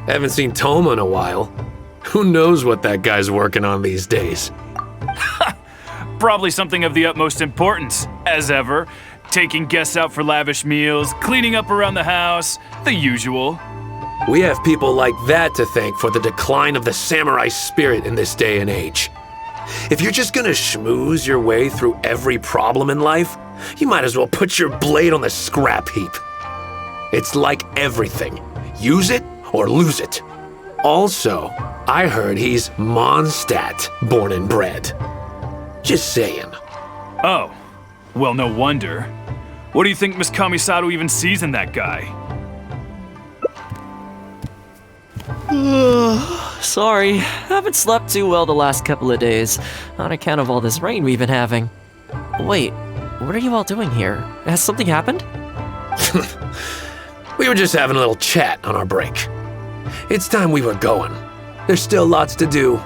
Haven't seen Thoma in a while. Who knows what that guy's working on these days? Probably something of the utmost importance, as ever. Taking guests out for lavish meals, cleaning up around the house, the usual. We have people like that to thank for the decline of the samurai spirit in this day and age. If you're just gonna schmooze your way through every problem in life, you might as well put your blade on the scrap heap. It's like everything. Use it or lose it. Also, I heard he's Mondstadt born and bred. Just saying. Oh, well, no wonder. What do you think Miss Kamisato even sees in that guy? Sorry, haven't slept too well the last couple of days, on account of all this rain we've been having. Wait, what are you all doing here? Has something happened? We were just having a little chat on our break. It's time we were going. There's still lots to do.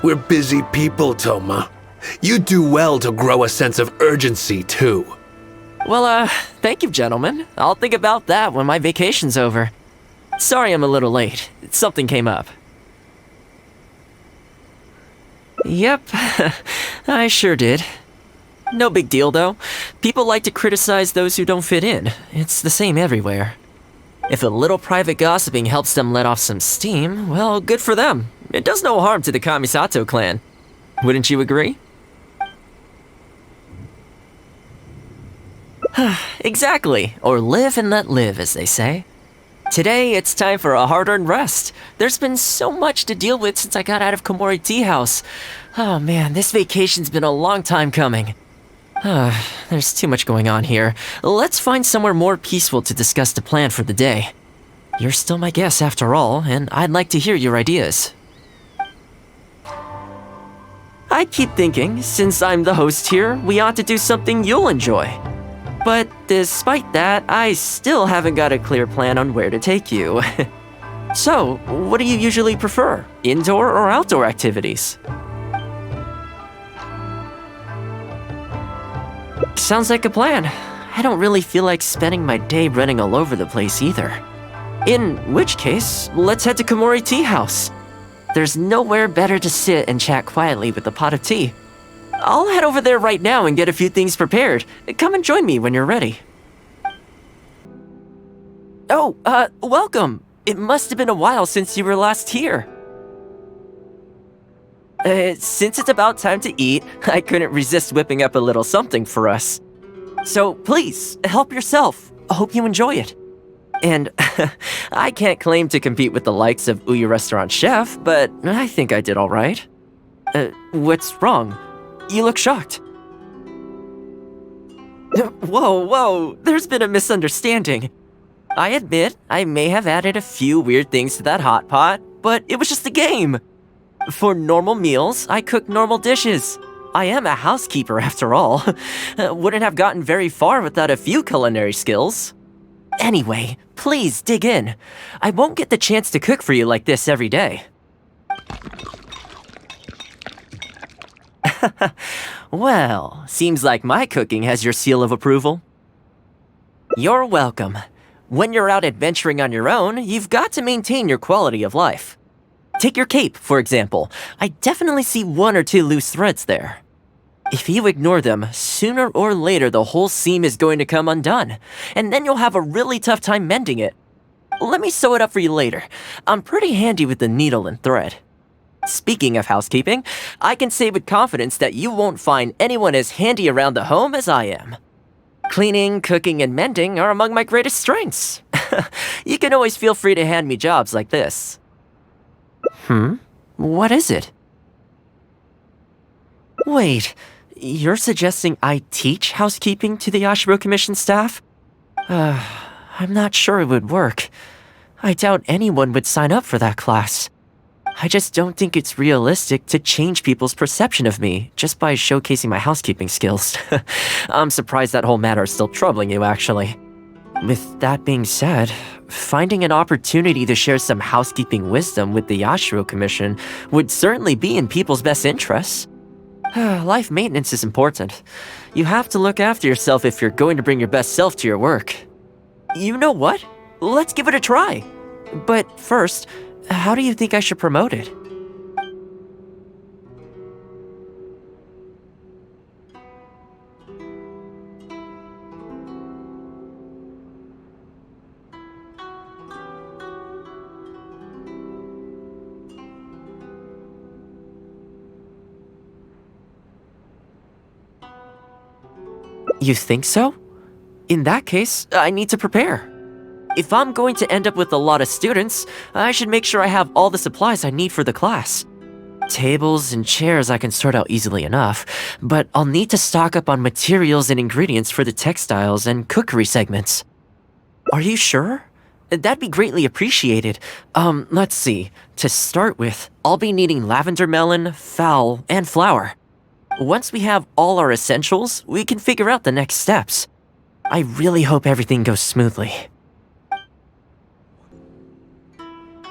We're busy people, Thoma. You do well to grow a sense of urgency, too. Well, thank you, gentlemen. I'll think about that when my vacation's over. Sorry I'm a little late. Something came up. Yep, I sure did. No big deal, though. People like to criticize those who don't fit in. It's the same everywhere. If a little private gossiping helps them let off some steam, well, good for them. It does no harm to the Kamisato clan. Wouldn't you agree? Exactly, or live and let live, as they say. Today, it's time for a hard-earned rest. There's been so much to deal with since I got out of Komori Tea House. Oh man, this vacation's been a long time coming. There's too much going on here. Let's find somewhere more peaceful to discuss the plan for the day. You're still my guest after all, and I'd like to hear your ideas. I keep thinking, since I'm the host here, we ought to do something you'll enjoy. But despite that, I still haven't got a clear plan on where to take you. So, what do you usually prefer? Indoor or outdoor activities? Sounds like a plan. I don't really feel like spending my day running all over the place either. In which case, let's head to Komori Tea House. There's nowhere better to sit and chat quietly with a pot of tea. I'll head over there right now and get a few things prepared. Come and join me when you're ready. Oh, welcome. It must have been a while since you were last here. Since it's about time to eat, I couldn't resist whipping up a little something for us. So please, help yourself. I hope you enjoy it. And I can't claim to compete with the likes of Uyu Restaurant Chef, but I think I did all right. What's wrong? You look shocked. Whoa, there's been a misunderstanding. I admit, I may have added a few weird things to that hot pot, but it was just a game. For normal meals, I cook normal dishes. I am a housekeeper after all. Wouldn't have gotten very far without a few culinary skills. Anyway, please dig in. I won't get the chance to cook for you like this every day. Well, seems like my cooking has your seal of approval. You're welcome. When you're out adventuring on your own, you've got to maintain your quality of life. Take your cape, for example. I definitely see one or two loose threads there. If you ignore them, sooner or later the whole seam is going to come undone, and then you'll have a really tough time mending it. Let me sew it up for you later. I'm pretty handy with the needle and thread. Speaking of housekeeping, I can say with confidence that you won't find anyone as handy around the home as I am. Cleaning, cooking, and mending are among my greatest strengths. You can always feel free to hand me jobs like this. What is it? Wait, you're suggesting I teach housekeeping to the Yashiro Commission staff? I'm not sure it would work. I doubt anyone would sign up for that class. I just don't think it's realistic to change people's perception of me just by showcasing my housekeeping skills. I'm surprised that whole matter is still troubling you, actually. With that being said, finding an opportunity to share some housekeeping wisdom with the Yashiro Commission would certainly be in people's best interests. Life maintenance is important. You have to look after yourself if you're going to bring your best self to your work. You know what? Let's give it a try. But first, how do you think I should promote it? You think so? In that case, I need to prepare. If I'm going to end up with a lot of students, I should make sure I have all the supplies I need for the class. Tables and chairs I can sort out easily enough, but I'll need to stock up on materials and ingredients for the textiles and cookery segments. Are you sure? That'd be greatly appreciated. Let's see. To start with, I'll be needing lavender melon, fowl, and flour. Once we have all our essentials, we can figure out the next steps. I really hope everything goes smoothly.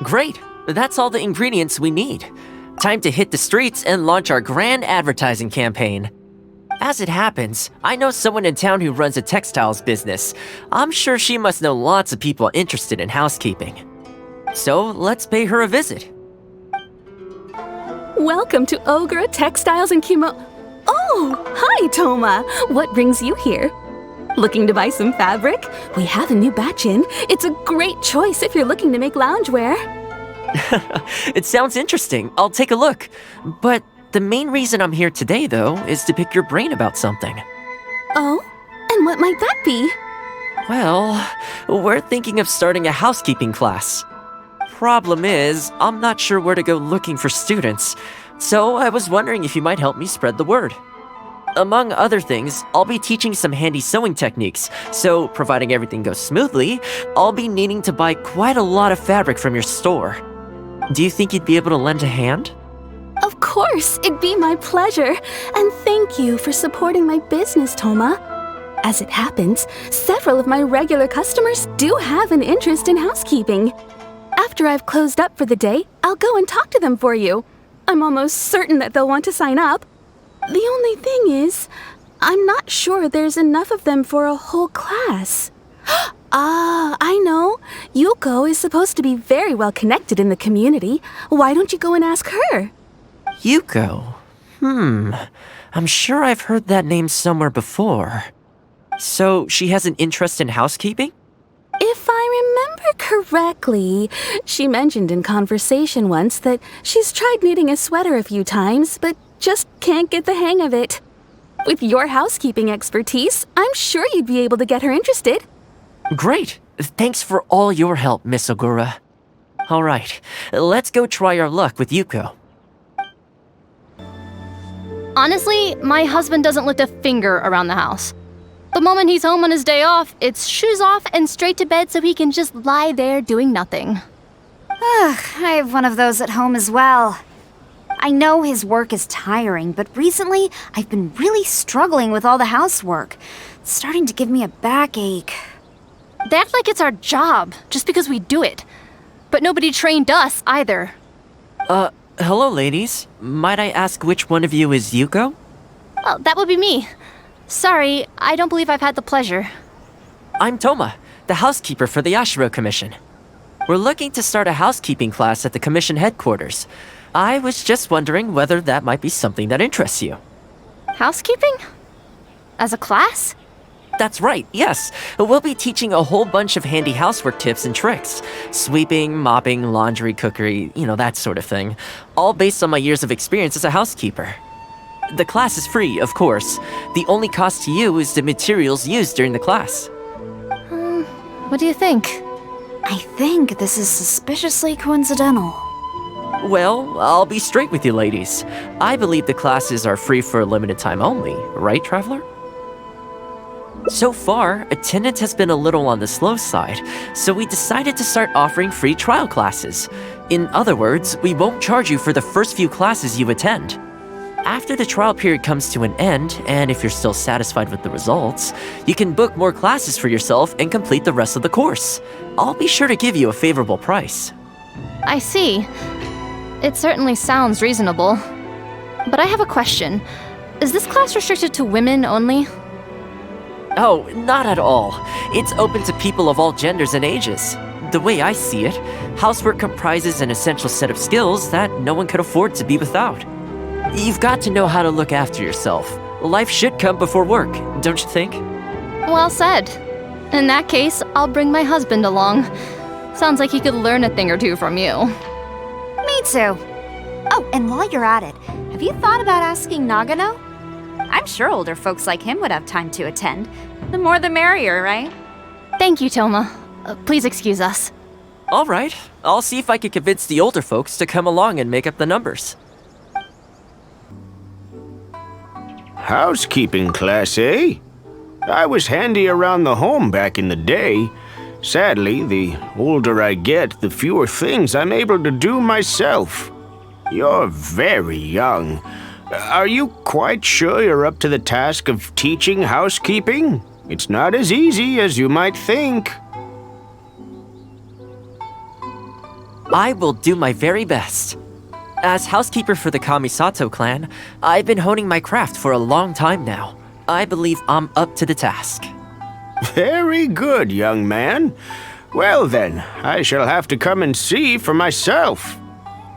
Great! That's all the ingredients we need. Time to hit the streets and launch our grand advertising campaign. As it happens, I know someone in town who runs a textiles business. I'm sure she must know lots of people interested in housekeeping. So let's pay her a visit. Welcome to Ogre Textiles and Oh, hi, Thoma. What brings you here? Looking to buy some fabric? We have a new batch in. It's a great choice if you're looking to make loungewear. It sounds interesting. I'll take a look. But the main reason I'm here today, though, is to pick your brain about something. Oh? And what might that be? Well, we're thinking of starting a housekeeping class. Problem is, I'm not sure where to go looking for students, so I was wondering if you might help me spread the word. Among other things, I'll be teaching some handy sewing techniques, so providing everything goes smoothly, I'll be needing to buy quite a lot of fabric from your store. Do you think you'd be able to lend a hand? Of course, it'd be my pleasure. And thank you for supporting my business, Thoma. As it happens, several of my regular customers do have an interest in housekeeping. After I've closed up for the day, I'll go and talk to them for you. I'm almost certain that they'll want to sign up. The only thing is, I'm not sure there's enough of them for a whole class. I know. Yuko is supposed to be very well connected in the community. Why don't you go and ask her? Yuko? I'm sure I've heard that name somewhere before. So she has an interest in housekeeping? If I remember correctly, she mentioned in conversation once that she's tried knitting a sweater a few times, but just can't get the hang of it. With your housekeeping expertise, I'm sure you'd be able to get her interested. Great! Thanks for all your help, Miss Ogura. Alright, let's go try our luck with Yuko. Honestly, my husband doesn't lift a finger around the house. The moment he's home on his day off, it's shoes off and straight to bed so he can just lie there doing nothing. Ugh, I have one of those at home as well. I know his work is tiring, but recently I've been really struggling with all the housework. It's starting to give me a backache. They act like it's our job, just because we do it. But nobody trained us, either. Hello, ladies. Might I ask which one of you is Yuko? Well, that would be me. Sorry, I don't believe I've had the pleasure. I'm Thoma, the housekeeper for the Yashiro Commission. We're looking to start a housekeeping class at the Commission headquarters. I was just wondering whether that might be something that interests you. Housekeeping? As a class? That's right, yes. We'll be teaching a whole bunch of handy housework tips and tricks. Sweeping, mopping, laundry, cookery, that sort of thing. All based on my years of experience as a housekeeper. The class is free, of course. The only cost to you is the materials used during the class. What do you think? I think this is suspiciously coincidental. Well, I'll be straight with you ladies. I believe the classes are free for a limited time only, right, Traveler? So far, attendance has been a little on the slow side, so we decided to start offering free trial classes. In other words, we won't charge you for the first few classes you attend. After the trial period comes to an end, and if you're still satisfied with the results, you can book more classes for yourself and complete the rest of the course. I'll be sure to give you a favorable price. I see. It certainly sounds reasonable. But I have a question. Is this class restricted to women only? Oh, not at all. It's open to people of all genders and ages. The way I see it, housework comprises an essential set of skills that no one could afford to be without. You've got to know how to look after yourself. Life should come before work, don't you think? Well said. In that case, I'll bring my husband along. Sounds like he could learn a thing or two from you. Me too. Oh, and while you're at it, have you thought about asking Nagano? I'm sure older folks like him would have time to attend. The more the merrier, right? Thank you, Thoma. Please excuse us. All right, I'll see if I can convince the older folks to come along and make up the numbers. Housekeeping class, eh? I was handy around the home back in the day. Sadly, the older I get, the fewer things I'm able to do myself. You're very young. Are you quite sure you're up to the task of teaching housekeeping? It's not as easy as you might think. I will do my very best. As housekeeper for the Kamisato clan, I've been honing my craft for a long time now. I believe I'm up to the task. Very good, young man. Well then, I shall have to come and see for myself.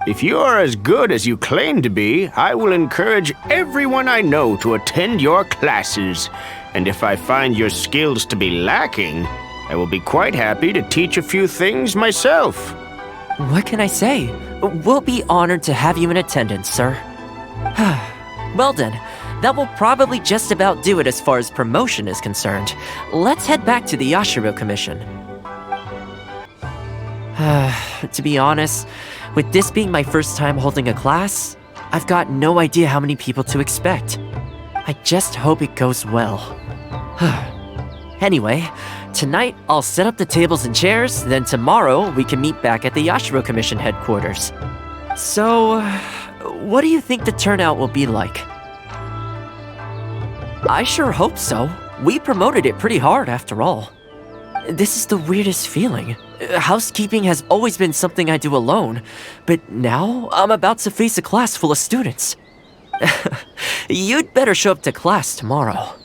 If you're as good as you claim to be, I will encourage everyone I know to attend your classes. And if I find your skills to be lacking, I will be quite happy to teach a few things myself. What can I say? We'll be honored to have you in attendance, sir. Well then, that will probably just about do it as far as promotion is concerned. Let's head back to the Yashiro Commission. To be honest, with this being my first time holding a class, I've got no idea how many people to expect. I just hope it goes well. Anyway, tonight I'll set up the tables and chairs, then tomorrow we can meet back at the Yashiro Commission headquarters. So, what do you think the turnout will be like? I sure hope so. We promoted it pretty hard after all. This is the weirdest feeling. Housekeeping has always been something I do alone, but now I'm about to face a class full of students. You'd better show up to class tomorrow.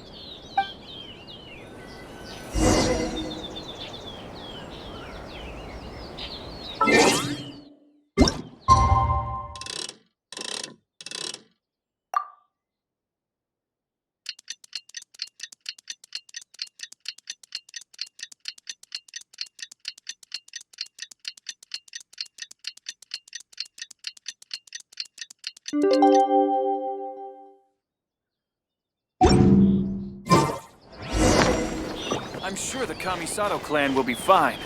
I'm sure the Kamisato clan will be fine.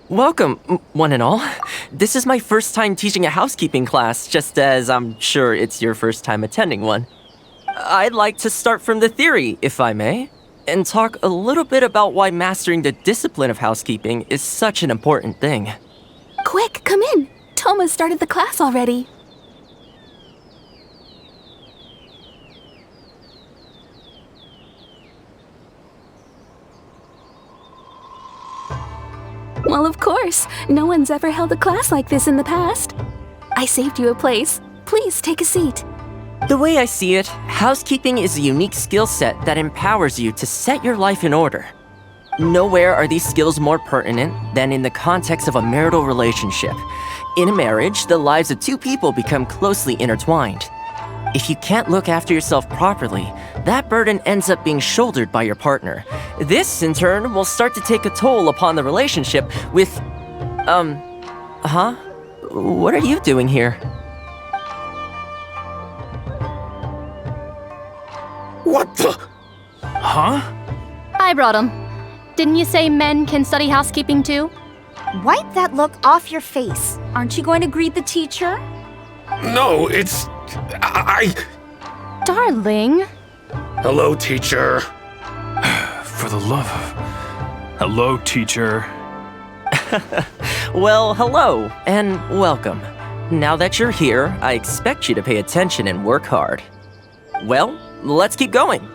Welcome, one and all. This is my first time teaching a housekeeping class, just as I'm sure it's your first time attending one. I'd like to start from the theory, if I may, and talk a little bit about why mastering the discipline of housekeeping is such an important thing. Quick, come in. Thoma started the class already. Well, of course. No one's ever held a class like this in the past. I saved you a place. Please take a seat. The way I see it, housekeeping is a unique skill set that empowers you to set your life in order. Nowhere are these skills more pertinent than in the context of a marital relationship. In a marriage, the lives of two people become closely intertwined. If you can't look after yourself properly, that burden ends up being shouldered by your partner. This, in turn, will start to take a toll upon the relationship with... What are you doing here? What the? Huh? I brought him. Didn't you say men can study housekeeping too? Wipe that look off your face. Aren't you going to greet the teacher? No, it's... Darling. Hello, teacher. For the love of... Hello, teacher. Well, hello, and welcome. Now that you're here, I expect you to pay attention and work hard. Well, let's keep going.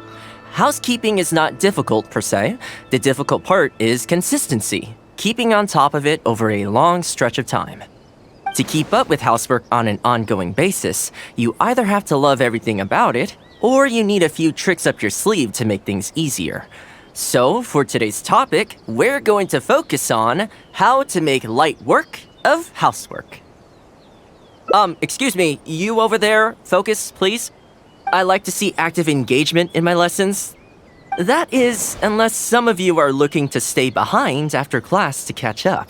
Housekeeping is not difficult per se. The difficult part is consistency, keeping on top of it over a long stretch of time. To keep up with housework on an ongoing basis, you either have to love everything about it, or you need a few tricks up your sleeve to make things easier. So, for today's topic, we're going to focus on how to make light work of housework. Excuse me, you over there, focus, please. I like to see active engagement in my lessons. That is, unless some of you are looking to stay behind after class to catch up.